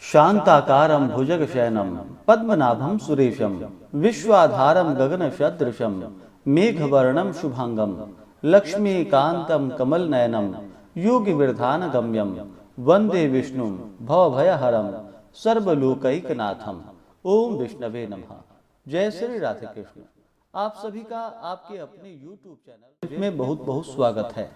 शांताकारं भुजगशयनं पद्मनाभं सुरेशं विश्वाधारं गगनसदृशं मेघवर्णं शुभांगं लक्ष्मीकान्तं कमलनयनं योगिविरधानगम्यं वंदे विष्णुं भवभयहरं सर्वलोकैकनाथम। ओम विष्णवे नमः। जय श्री राधे कृष्ण। आप सभी का आपके अपने YouTube चैनल में बहुत बहुत स्वागत है।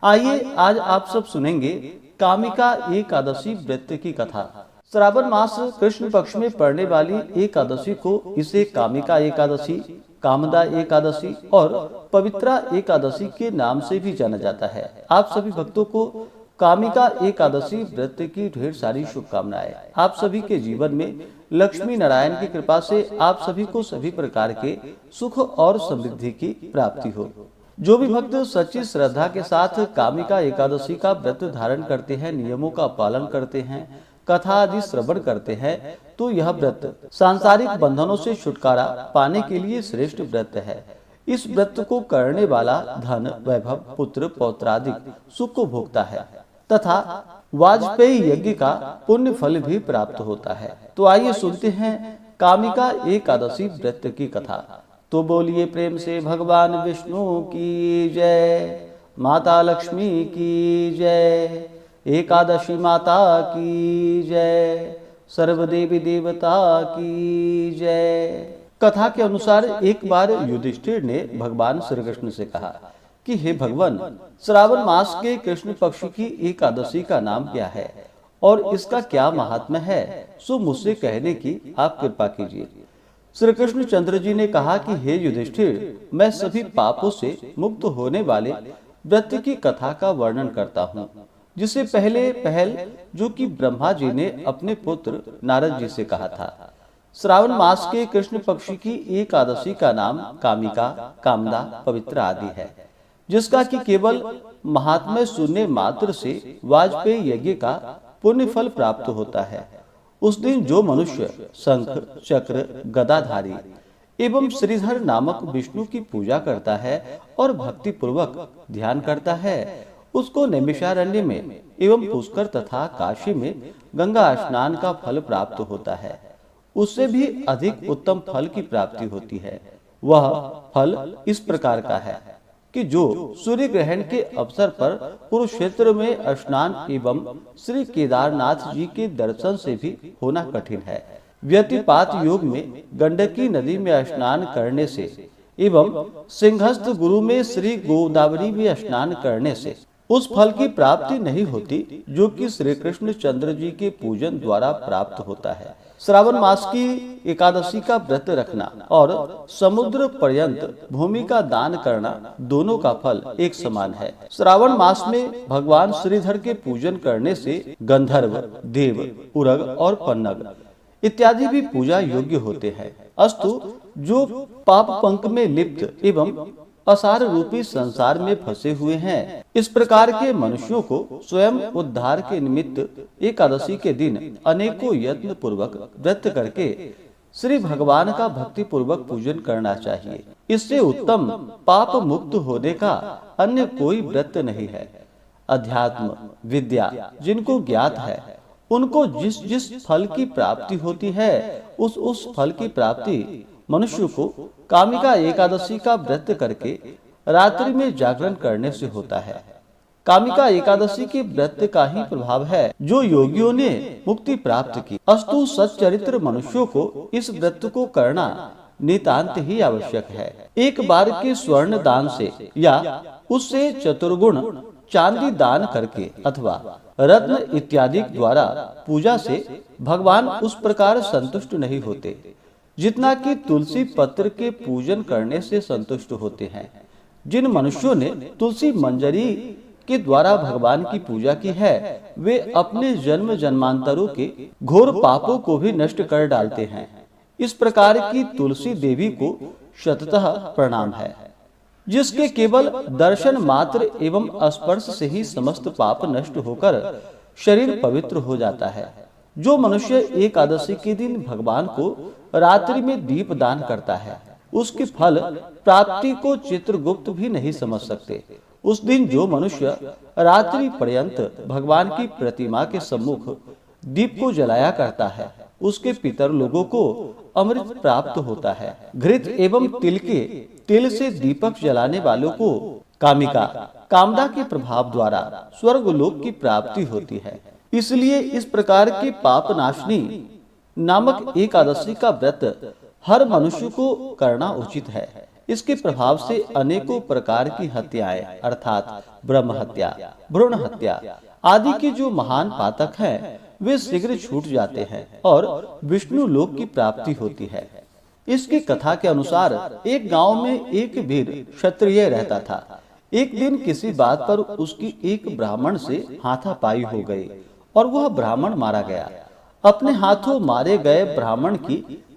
आइए आज आप सब सुनेंगे कामिका एकादशी व्रत की कथा। श्रावण मास कृष्ण पक्ष में पड़ने वाली एकादशी को इसे कामिका एकादशी, कामदा एकादशी और पवित्रा एकादशी के नाम से भी जाना जाता है। आप सभी भक्तों को कामिका एकादशी व्रत की ढेर सारी शुभकामनाएं। आप सभी के जीवन में लक्ष्मी नारायण की कृपा से आप सभी को सभी प्रकार के सुख और समृद्धि की प्राप्ति हो। जो भी भक्त सच्ची श्रद्धा के साथ कामिका एकादशी का व्रत धारण करते हैं, नियमों का पालन करते हैं, कथा आदि श्रवण करते हैं, तो यह व्रत सांसारिक बंधनों से छुटकारा पाने के लिए श्रेष्ठ व्रत है। इस व्रत को करने वाला धन, वैभव, पुत्र, पौत्रादिक सुख को भोगता है तथा वाजपेयी यज्ञ का पुण्य फल भी प्राप्त होता है। तो आइए सुनते हैं कामिका एकादशी व्रत की कथा। तो बोलिए प्रेम से भगवान विष्णु की जय, माता लक्ष्मी की जय, एकादशी माता की जय, सर्वदेवी देवता की जय। कथा के अनुसार एक बार युधिष्ठिर ने भगवान श्री कृष्ण से कहा कि हे भगवान, श्रावण मास के कृष्ण पक्ष की एकादशी का नाम क्या है और इसका क्या महात्म्य है, सो मुझसे कहने की आप कृपा कीजिए। श्री कृष्ण चंद्र जी ने कहा कि हे युधिष्ठिर, मैं सभी पापों से मुक्त होने वाले व्रत की कथा का वर्णन करता हूँ, जिसे पहल जो कि ब्रह्मा जी ने अपने पुत्र नारद जी से कहा था। श्रावण मास के कृष्ण पक्ष की एकादशी का नाम कामिका, कामदा, पवित्र आदि है, जिसका कि केवल महात्म्य सुनने मात्र से वाजपेयी यज्ञ का पुण्य फल प्राप्त होता है। उस दिन जो मनुष्य शंख, चक्र, गदाधारी एवं श्रीधर नामक विष्णु की पूजा करता है और भक्ति पूर्वक ध्यान करता है, उसको नैमिषारण्य में एवं पुष्कर तथा काशी में गंगा स्नान का फल प्राप्त होता है। उससे भी अधिक उत्तम फल की प्राप्ति होती है। वह फल इस प्रकार का है कि जो सूर्य ग्रहण के अवसर पर कुरुक्षेत्र में स्नान एवं श्री केदारनाथ जी के दर्शन से भी होना कठिन है। व्यतिपात योग में गंडकी नदी में स्नान करने से एवं सिंहस्थ गुरु में श्री गोदावरी में स्नान करने से उस फल की प्राप्ति नहीं होती जो कि श्री कृष्ण चंद्र जी के पूजन द्वारा प्राप्त होता है। श्रावण मास की एकादशी का व्रत रखना और समुद्र पर्यंत भूमि का दान करना दोनों का फल एक समान है। श्रावण मास में भगवान श्रीधर के पूजन करने से गंधर्व, देव, उरग और पन्नग इत्यादि भी पूजा योग्य होते हैं। अस्तु जो पाप पंख में लिप्त एवं असार रूपी संसार में फंसे हुए हैं, इस प्रकार के मनुष्यों को स्वयं उद्धार के निमित्त एकादशी के दिन अनेकों यत्न पूर्वक व्रत करके श्री भगवान का भक्ति पूर्वक पूजन करना चाहिए। इससे उत्तम पाप मुक्त होने का अन्य कोई व्रत नहीं है। अध्यात्म विद्या जिनको ज्ञात है, उनको जिस जिस फल की प्राप्ति होती है, उस फल की प्राप्ति मनुष्य को कामिका एकादशी का व्रत करके रात्रि में जागरण करने से होता है। कामिका एकादशी के व्रत का ही प्रभाव है जो योगियों ने मुक्ति प्राप्त की। अस्तु सच्चरित्र मनुष्यों को इस व्रत को करना नितांत ही आवश्यक है। एक बार के स्वर्ण दान से या उससे चतुर्गुण चांदी दान करके अथवा रत्न इत्यादि द्वारा पूजा से भगवान उस प्रकार संतुष्ट नहीं होते जितना कि तुलसी पत्र के पूजन करने से संतुष्ट होते हैं। जिन मनुष्यों ने तुलसी मंजरी के द्वारा भगवान की पूजा की है, वे अपने जन्म जन्मांतरों के घोर पापों को भी नष्ट कर डालते हैं। इस प्रकार की तुलसी देवी को शततः प्रणाम है, जिसके केवल दर्शन मात्र एवं स्पर्श से ही समस्त पाप नष्ट होकर शरीर पवित्र हो जाता है। जो मनुष्य एकादशी के दिन भगवान को रात्रि में दीप दान करता है, उसके फल प्राप्ति को चित्रगुप्त भी नहीं समझ सकते। उस दिन जो मनुष्य रात्रि पर्यंत भगवान की प्रतिमा के सम्मुख दीप को जलाया करता है, उसके पितर लोगों को अमृत प्राप्त होता है। घृत एवं तिल से दीपक जलाने वालों को कामिका कामना के प्रभाव द्वारा स्वर्ग लोक की प्राप्ति होती है। इसलिए इस प्रकार के पाप नाशनी नामक एकादशी का व्रत हर मनुष्य को करना उचित है। इसके प्रभाव से अनेकों प्रकार की हत्याएं अर्थात ब्रह्म हत्या, भ्रूण हत्या आदि के जो महान पातक हैं वे शीघ्र छूट जाते हैं और विष्णु लोक की प्राप्ति होती है। इसकी कथा के अनुसार एक गांव में एक वीर क्षत्रिय रहता था। एक दिन किसी बात पर उसकी एक ब्राह्मण से हाथापाई हो गई और वह ब्राह्मण मारा गया। अपने हाथों मारे गए ब्राह्मण की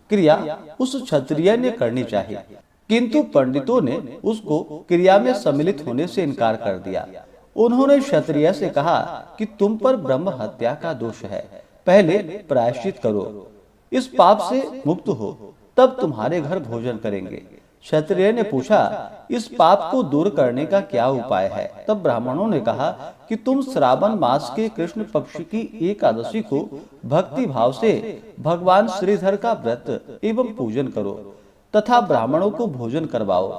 क्रिया उस क्षत्रिय ने करनी चाहिए, किंतु पंडितों ने उसको क्रिया में सम्मिलित होने से इनकार कर दिया। उन्होंने क्षत्रिय से कहा कि तुम पर ब्रह्म हत्या का दोष है, पहले प्रायश्चित करो, इस पाप से मुक्त हो, तब तुम्हारे घर भोजन करेंगे। क्षत्रिय ने पूछा, इस पाप को दूर करने का क्या उपाय है? तब ब्राह्मणों ने कहा कि तुम श्रावण मास के कृष्ण पक्ष की एकादशी को भक्ति भाव से भगवान श्रीधर का व्रत एवं पूजन करो तथा ब्राह्मणों को भोजन करवाओ,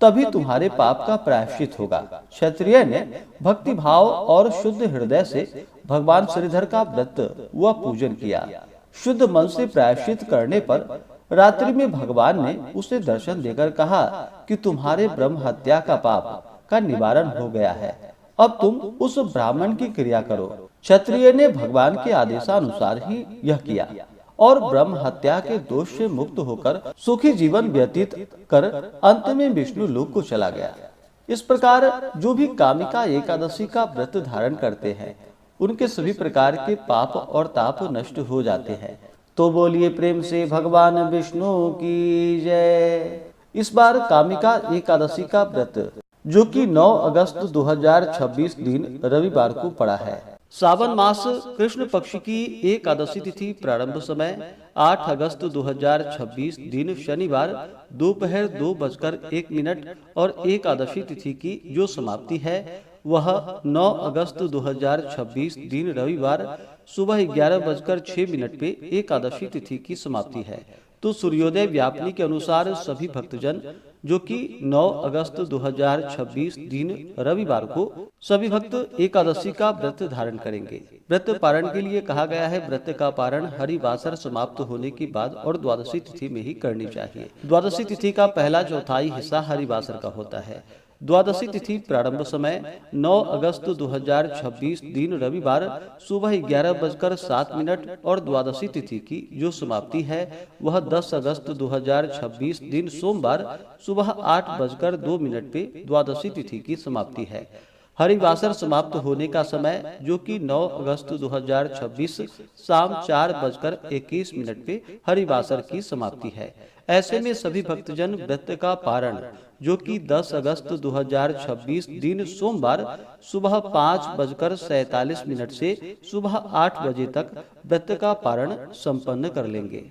तभी तुम्हारे पाप का प्रायश्चित होगा। क्षत्रिय ने भक्ति भाव और शुद्ध हृदय से भगवान श्रीधर का व्रत व पूजन किया। शुद्ध मन से प्रायश्चित करने पर रात्रि में भगवान ने उसे दर्शन देकर कहा कि तुम्हारे ब्रह्म हत्या का पाप का निवारण हो गया है, अब तुम उस ब्राह्मण की क्रिया करो। क्षत्रिय ने भगवान के आदेशानुसार ही यह किया और ब्रह्म हत्या के दोष से मुक्त होकर सुखी जीवन व्यतीत कर अंत में विष्णु लोक को चला गया। इस प्रकार जो भी कामिका एकादशी का व्रत धारण करते हैं उनके सभी प्रकार के पाप और ताप नष्ट हो जाते हैं। तो बोलिए प्रेम से भगवान विष्णु की जय। इस बार कामिका एकादशी का व्रत जो कि 9 अगस्त 2026 दिन रविवार को पड़ा है। सावन मास कृष्ण पक्ष की एकादशी तिथि प्रारंभ समय 8 अगस्त 2026 दिन शनिवार दोपहर 2:01 और एकादशी तिथि की जो समाप्ति है वह 9 अगस्त 2026 दिन रविवार सुबह 11:06 पे एकादशी तिथि की समाप्ति है। तो सूर्योदय व्यापनी के अनुसार सभी भक्तजन जो कि 9 अगस्त 2026 दिन रविवार को सभी भक्त एकादशी का व्रत धारण करेंगे। व्रत पारण के लिए कहा गया है व्रत का पारण हरिवासर समाप्त होने के बाद और द्वादशी तिथि में ही करनी चाहिए। द्वादशी तिथि का पहला चौथाई हिस्सा हरिवासर का होता है। द्वादशी तिथि प्रारंभ समय 9 अगस्त 2026 दिन रविवार सुबह 11:07 और द्वादशी तिथि की जो समाप्ति है वह 10 अगस्त 2026 दिन सोमवार सुबह 8:02 पे द्वादशी तिथि की समाप्ति है। हरिवासर समाप्त होने का समय जो कि 9 अगस्त 2026 शाम 4:21 पे हरिवासर की समाप्ति है। ऐसे में सभी भक्तजन व्रत का पारण जो कि 10 अगस्त 2026 दिन सोमवार सुबह 5:47 से सुबह 8 बजे तक व्रत का पारण संपन्न कर लेंगे।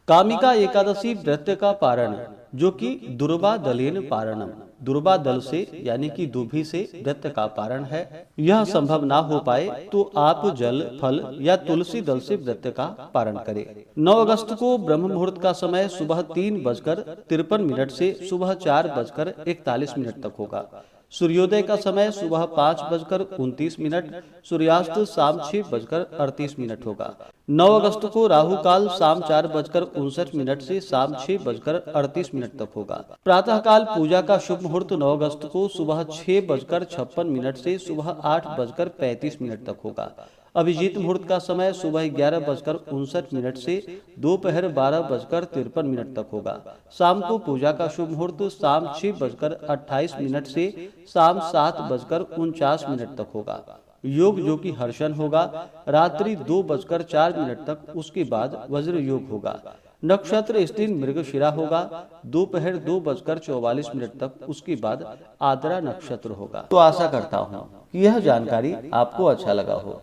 कामिका एकादशी व्रत का पारण जो कि दुर्वा दलेन पारणम, दुर्वा दल से यानी कि दुभी से व्रत का पारण है। यह संभव ना हो पाए तो आप जल फल या तुलसी दल से व्रत का पारण करें। 9 अगस्त को ब्रह्म मुहूर्त का समय सुबह 3:53 से सुबह 4:41 तक होगा। सूर्योदय का समय सुबह 5:29, सूर्यास्त शाम 6:38 होगा। 9 अगस्त को राहु काल शाम 4:59 से शाम 6:38 तक होगा। प्रातः काल पूजा का शुभ मुहूर्त 9 अगस्त को सुबह 6:56 से सुबह 8:35 तक होगा। अभिजीत मुहूर्त का समय सुबह 11:59 से दोपहर 12:53 तक होगा। शाम को पूजा का शुभ मुहूर्त शाम 6:28 से शाम 7:49 तक होगा। योग जो कि हर्षण होगा रात्रि 2:04 तक, उसके बाद वज्र योग होगा। नक्षत्र इस दिन मृगशिरा होगा दोपहर 2:44 तक, उसके बाद आद्रा नक्षत्र होगा। तो आशा करता हूँ कि यह जानकारी आपको अच्छा लगा हो।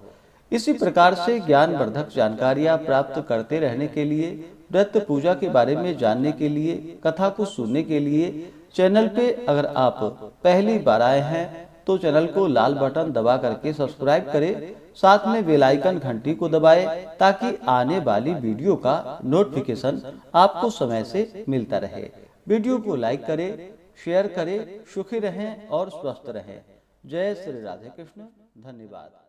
इसी प्रकार से ज्ञानवर्धक जानकारियाँ प्राप्त करते रहने के लिए, व्रत पूजा के बारे में जानने के लिए, कथा को सुनने के लिए चैनल पे अगर आप पहली बार आए हैं तो चैनल को लाल बटन दबा करके सब्सक्राइब करें साथ में बेल आइकन घंटी को दबाएं ताकि आने वाली वीडियो का नोटिफिकेशन आपको समय से मिलता रहे। वीडियो को लाइक करें, शेयर करें। सुखी रहें और स्वस्थ रहें। जय श्री राधे कृष्ण। धन्यवाद।